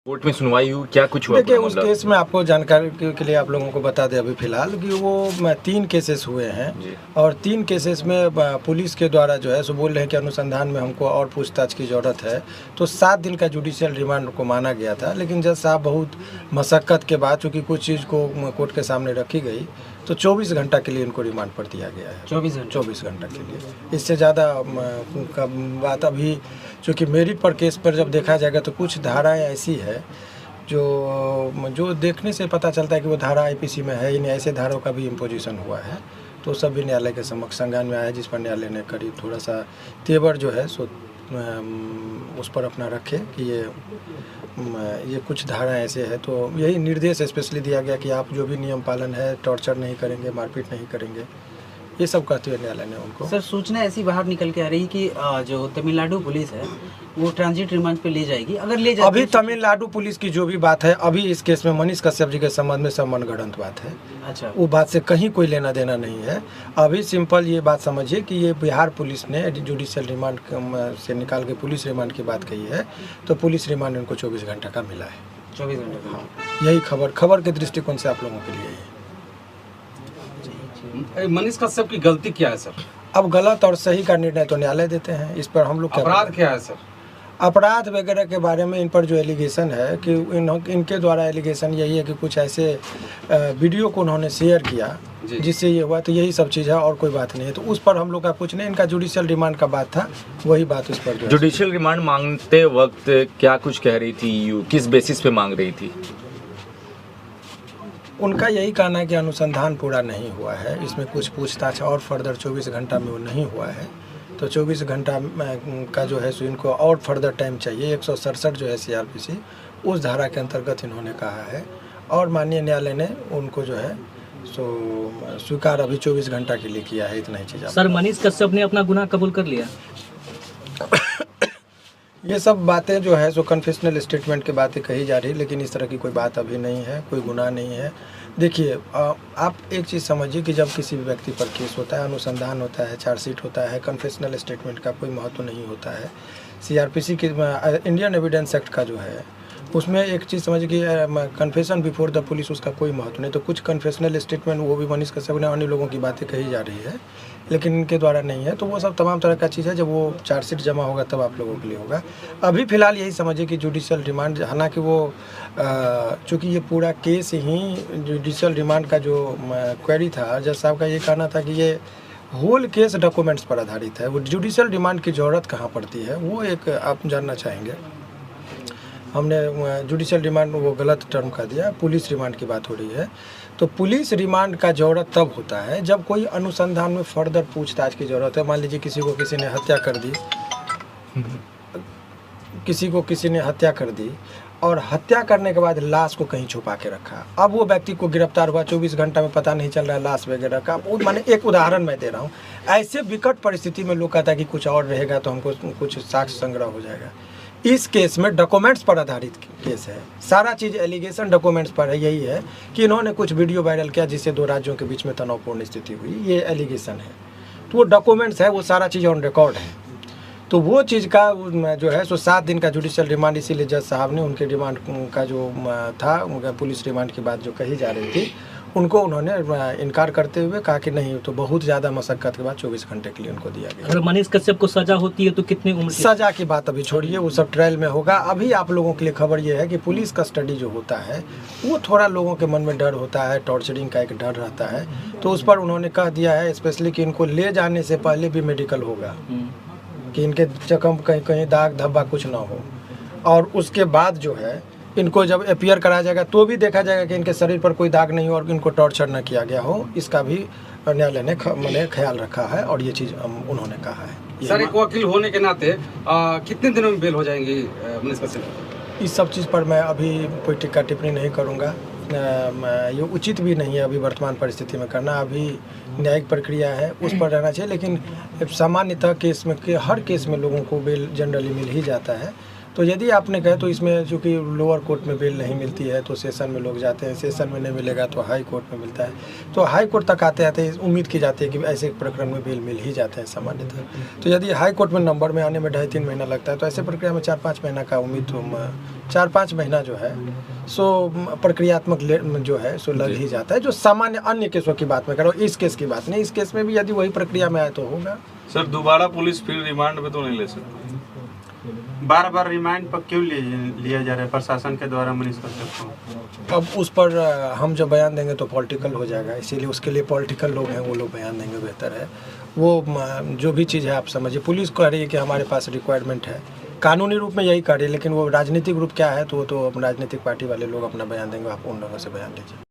Court में सुनवाई हुई, क्या कुछ हुआ? देखिए, उस केस में आपको जानकारी के लिए आप लोगों को बता दें अभी फ़िलहाल कि वो 3 केसेस हुए हैं और 3 केसेस में पुलिस के द्वारा जो है सो बोल रहे हैं कि अनुसंधान में हमको और पूछताछ की ज़रूरत है। तो 7 दिन का जुडिशियल रिमांड को माना गया था, लेकिन जज साहब बहुत मशक्क़त के बाद चूँकि कुछ चीज़ को कोर्ट के सामने रखी गई तो 24 घंटा के लिए इनको रिमांड पर दिया गया है। 24 घंटा के लिए। इससे ज़्यादा का बात अभी चूँकि मेरिट पर केस पर जब देखा जाएगा तो कुछ धाराएँ ऐसी है जो देखने से पता चलता है कि वो धारा आईपीसी में है ही नहीं। ऐसे धाराओं का भी इम्पोजिशन हुआ है, तो सब भी न्यायालय के समक्ष संज्ञान में आया, जिस पर न्यायालय ने करीब थोड़ा सा तेवर जो है सो उस पर अपना रखे कि ये कुछ धारा ऐसे है। तो यही निर्देश स्पेशली दिया गया कि आप जो भी नियम पालन है, टॉर्चर नहीं करेंगे, मारपीट नहीं करेंगे, ये सब कहते हुए न्यायालय ने उनको। सर, सूचना ऐसी बाहर निकल के आ रही कि जो तमिलनाडु पुलिस है वो ट्रांजिट रिमांड पे ले जाएगी। अगर ले जाएगी अभी तमिलनाडु पुलिस की जो भी बात है, अभी इस केस में मनीष कश्यप जी के संबंध में सब मनगढ़ंत बात है। अच्छा, वो बात से कहीं कोई लेना देना नहीं है। अभी सिंपल ये बात समझिए कि ये बिहार पुलिस ने जुडिशियल रिमांड से निकाल के पुलिस रिमांड की बात कही है, तो पुलिस रिमांड इनको 24 घंटे का मिला है। 24 घंटे का। हाँ, यही खबर के दृष्टिकोण से आप लोगों के लिए है। मनीष कश्यप की गलती क्या है सर? अब गलत और सही का निर्णय तो न्यायालय देते हैं, इस पर हम लोग अपराध क्या है सर? अपराध वगैरह के बारे में इन पर जो एलिगेशन है कि इनके द्वारा एलिगेशन यही है कि कुछ ऐसे वीडियो को उन्होंने शेयर किया जिससे ये हुआ, तो यही सब चीज़ है और कोई बात नहीं है। तो उस पर हम लोग का कुछ नहीं, इनका जुडिशियल रिमांड का बात था, वही बात उस पर। जुडिशियल रिमांड मांगते वक्त क्या कुछ कह रही थी, किस बेसिस पे मांग रही थी? उनका यही कहना है कि अनुसंधान पूरा नहीं हुआ है, इसमें कुछ पूछताछ और फर्दर 24 घंटा में वो नहीं हुआ है, तो 24 घंटा का जो है सो इनको और फर्दर टाइम चाहिए। 167 जो है सीआरपीसी, उस धारा के अंतर्गत इन्होंने कहा है और माननीय न्यायालय ने उनको जो है सो स्वीकार अभी 24 घंटा के लिए किया है। इतना ही चीज़। सर, मनीष कश्यप ने अपना गुनाह कबूल कर लिया? ये सब बातें जो है सो कन्फेशनल स्टेटमेंट की बातें कही जा रही, लेकिन इस तरह की कोई बात अभी नहीं है, कोई गुनाह नहीं है। देखिए, आप एक चीज़ समझिए कि जब किसी भी व्यक्ति पर केस होता है, अनुसंधान होता है, चार्जशीट होता है, कन्फेशनल स्टेटमेंट का कोई महत्व नहीं होता है। सीआरपीसी की इंडियन एविडेंस एक्ट का जो है उसमें एक चीज़ समझिए कि कन्फेशन बिफोर द पुलिस, उसका कोई महत्व नहीं। तो कुछ कन्फेशनल स्टेटमेंट वो भी मनीष कश्यप ने अन्य लोगों की बातें कही जा रही है, लेकिन इनके द्वारा नहीं है। तो वो सब तमाम तरह का चीज़ है, जब वो चार्जशीट जमा होगा तब आप लोगों के लिए होगा। अभी फ़िलहाल यही समझिए कि जुडिशियल रिमांड, हालांकि वो चूँकि ये पूरा केस ही जुडिशियल रिमांड का जो क्वेरी था, जज साहब का ये कहना था कि ये होल केस डॉक्यूमेंट्स पर आधारित है, वो जुडिशियल रिमांड की ज़रूरत कहाँ पड़ती है, वो एक आप जानना चाहेंगे। हमने जुडिशियल रिमांड वो गलत टर्म का दिया, पुलिस रिमांड की बात हो रही है। तो पुलिस रिमांड का ज़रूरत तब होता है जब कोई अनुसंधान में फर्दर पूछताछ की ज़रूरत है। मान लीजिए किसी को किसी ने हत्या कर दी, और हत्या करने के बाद लाश को कहीं छुपा के रखा। अब वो व्यक्ति को गिरफ्तार हुआ, 24 घंटा में पता नहीं चल रहा है लाश वगैरह का। माने एक उदाहरण मैं दे रहा हूँ। ऐसे विकट परिस्थिति में लोग कहता है कि कुछ और रहेगा तो हमको कुछ साक्ष्य संग्रह हो जाएगा। इस केस में डॉक्यूमेंट्स पर आधारित केस है, सारा चीज़ एलिगेशन डॉक्यूमेंट्स पर है। यही है कि इन्होंने कुछ वीडियो वायरल किया जिससे 2 राज्यों के बीच में तनावपूर्ण स्थिति हुई, ये एलिगेशन है। तो वो डॉक्यूमेंट्स है, वो सारा चीज़ ऑन रिकॉर्ड है। तो वो चीज़ का जो है सो 7 दिन का जुडिशियल रिमांड, इसीलिए जज साहब ने उनके रिमांड का जो था, उनका पुलिस रिमांड की बात जो कही जा रही थी, उनको उन्होंने इनकार करते हुए कहा कि नहीं, तो बहुत ज़्यादा मशक्क़त के बाद 24 घंटे के लिए उनको दिया गया। अगर मनीष कश्यप को सज़ा होती है तो कितनी उम्र? सज़ा की बात अभी छोड़िए, वो सब ट्रायल में होगा। अभी आप लोगों के लिए खबर ये है कि पुलिस कस्टडी जो होता है वो थोड़ा लोगों के मन में डर होता है, टॉर्चरिंग का एक डर रहता है। तो उस पर उन्होंने कह दिया है स्पेशली कि इनको ले जाने से पहले भी मेडिकल होगा, कि इनके जख्म कहीं दाग धब्बा कुछ ना हो, और उसके बाद जो है इनको जब अपीयर कराया जाएगा तो भी देखा जाएगा कि इनके शरीर पर कोई दाग नहीं हो और इनको टॉर्चर न किया गया हो। इसका भी न्यायालय ने मैंने ख्याल रखा है और ये चीज़ उन्होंने कहा है। सर, एक वकील होने के नाते कितने दिनों में बेल हो जाएंगी मनीष कश्यप? इस सब चीज़ पर मैं अभी कोई टिक्का टिप्पणी नहीं करूँगा, ये उचित भी नहीं है अभी वर्तमान परिस्थिति में करना। अभी न्यायिक प्रक्रिया है, उस पर रहना चाहिए। लेकिन सामान्यतः केस में हर केस में लोगों को बेल जनरली मिल ही जाता है। तो यदि आपने कहे तो इसमें चूँकि लोअर कोर्ट में बेल नहीं मिलती है तो सेशन में लोग जाते हैं, सेशन में नहीं मिलेगा तो हाई कोर्ट में मिलता है, तो हाई कोर्ट तक आते आते उम्मीद की जाती है कि ऐसे प्रकरण में बेल मिल ही जाते हैं सामान्यतः। तो यदि हाई कोर्ट में नंबर में आने में 2.5-3 महीना लगता है तो ऐसे प्रक्रिया में 4-5 महीना का उम्मीद तो 4-5 महीना जो है सो प्रक्रियात्मक जो है सो लग ही जाता है। जो सामान्य अन्य केसों की बात मैं कर रहा हूँ, इस केस की बात नहीं। इस केस में भी यदि वही प्रक्रिया में आए तो होगा। सर दोबारा पुलिस फिर रिमांड पे तो नहीं ले सकती? बार बार रिमांड पर क्यों लिया जा रहा है प्रशासन के द्वारा मनीष कश्यप को? अब उस पर हम जब बयान देंगे तो पॉलिटिकल हो जाएगा, इसीलिए उसके लिए पॉलिटिकल लोग हैं वो लोग बयान देंगे, बेहतर है। वो जो भी चीज़ है आप समझिए, पुलिस कह रही है कि हमारे पास रिक्वायरमेंट है, कानूनी रूप में यही कह रही है, लेकिन वो राजनीतिक रूप क्या है तो वो तो राजनीतिक पार्टी वाले लोग अपना बयान देंगे, आप उन लोगों से बयान लीजिए।